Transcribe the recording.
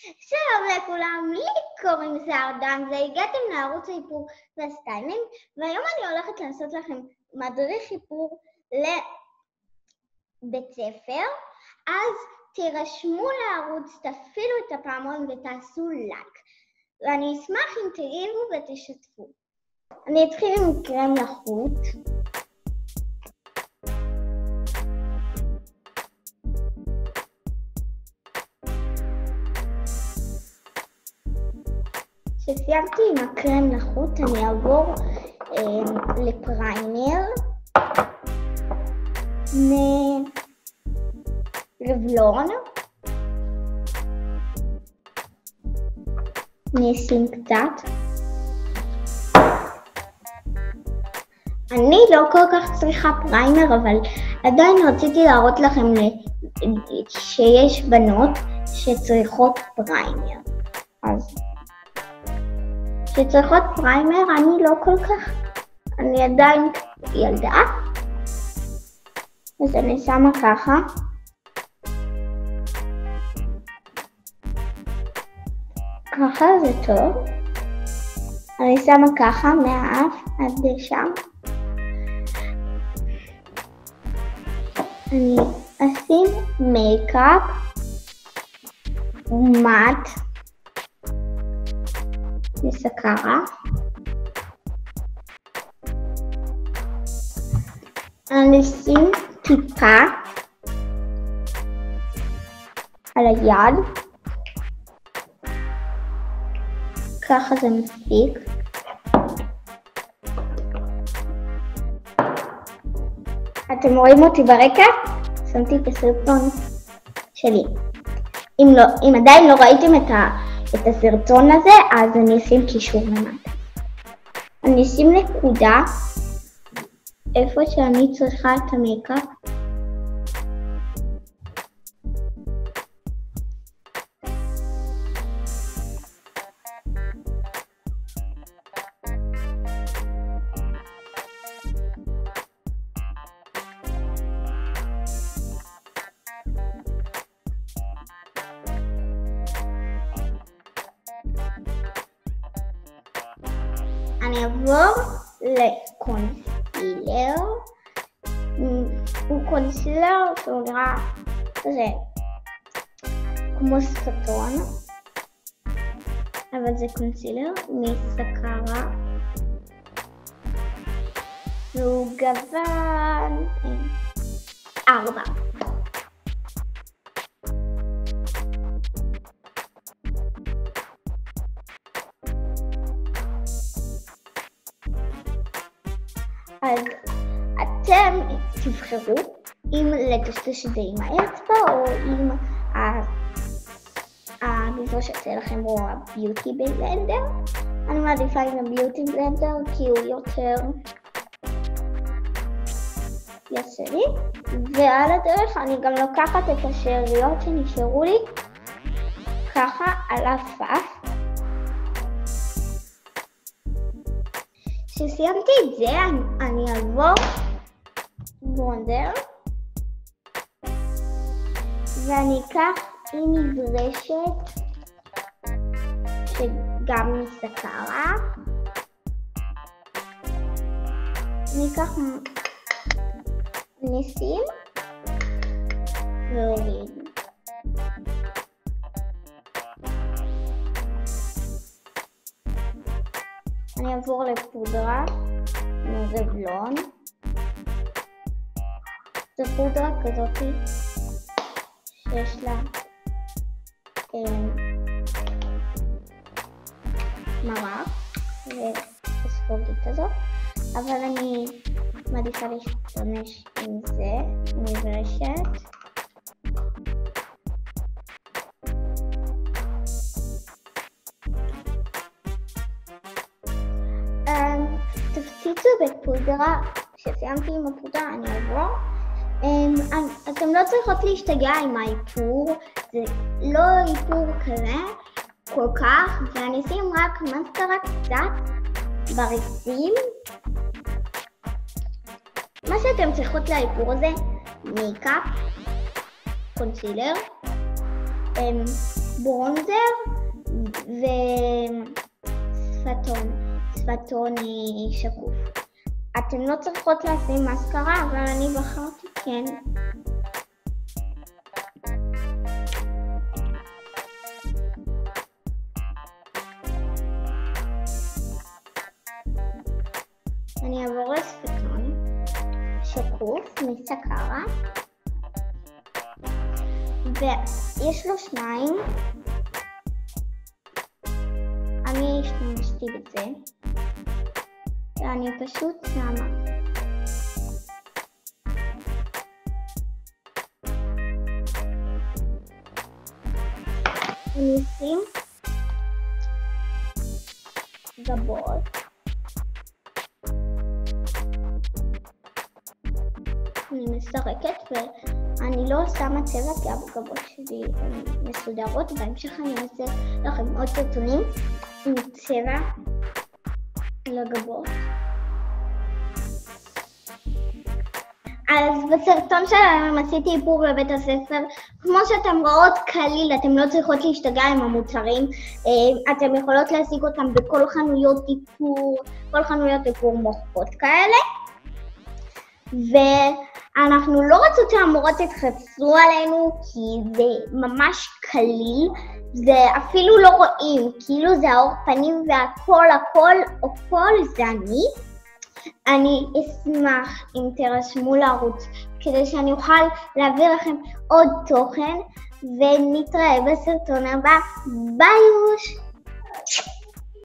שלום לכולם, לי קוראים סער דם, והגעתם לערוץ האיפור והסטיילים, והיום אני הולכת לעשות לכם מדריך איפור לבית ספר. אז תירשמו לערוץ, תפעילו את הפעמון ותעשו לייק, ואני אשמח אם תגיבו ותשתפו. אני אתחיל עם קרם לחוט. כשסיימתי עם הקרם לחוט, אני אעבור לפריימר מרבלון. אני אשים קצת. אני לא כל כך צריכה פריימר, אבל עדיין רציתי להראות לכם שיש בנות שצריכות פריימר. אז שצריכות פריימר, אני לא כל כך, אני עדיין ילדה. אז אני שמה ככה. ככה זה טוב. אני שמה ככה מהאף עד לשם. אני אשים מייקאפ מאט מסקרה. אני אשים טיפה על היד. ככה זה מספיק. אתם רואים אותי ברקע? שמתי את הסרטון שלי. אם עדיין לא ראיתם את הסרטון הזה, אז אני אשים קישור למטה. אני אשים נקודה איפה שאני צריכה את המייקאפ. אני אעבור לקונסילר. הוא קונסילר שהוא נראה כזה כמו סקטון, אבל זה קונסילר מסקרה, והוא גוון 4. אז אתם תבחרו אם לטשטש את זה עם האצבע או עם המברש שיוצא לכם או הביוטי בלנדר. אני מעדיפה עם הביוטי בלנדר כי הוא יותר יעשה לי. ועל הדרך אני גם לוקחת את השאריות שנשארו לי ככה על הפף. כשסיימתי את זה, אני אעבור בונדר, ואני אקח עם מברשת שגם מסקרה. אני אקח נשים והוריד. אני אעבור לפודרה מרבלון. זו פודרה כזאת שיש לה מרק וספוגית הזאת, אבל אני מעדיפה להשתמש עם זה, מברשת. תפציצו בפודרה. כשסיימתי עם הפודרה אני אעבור. אתם לא צריכות להשתגע עם האיפור, זה לא איפור כזה כל כך, ואני אשים רק מסקרה קצת בריסים. מה שאתם צריכות לאיפור הזה, מייקאפ, קונסילר, ברונזר ושפתון שקוף. אתן לא צריכות לשים מסקרה, אבל אני בחרתי כן. אני אעבור לספתון שקוף מסקרה, ויש לו 2. אני השתמשתי בזה, ואני פשוט שמה. אני אשים גבות. אני משחקת ואני לא שמה צבע כי הגבות שלי מסודרות. בהמשך אני אעשה לכם עוד סרטונים עם צבע לגבות. אז בסרטון שלנו עשיתי איפור לבית הספר. כמו שאתם רואות, קליל, אתם לא צריכות להשתגע עם המוצרים. אתם יכולות להשיג אותם בכל חנויות איפור, כל חנויות איפור מוכרות כאלה. ואנחנו לא רוצות שהמורות יתחצרו עלינו כי זה ממש קליל, זה אפילו לא רואים, כאילו זה האור פנים והכל זה אני אשמח אם תרשמו לערוץ כדי שאני אוכל להעביר לכם עוד תוכן, ונתראה בסרטון הבא. ביי.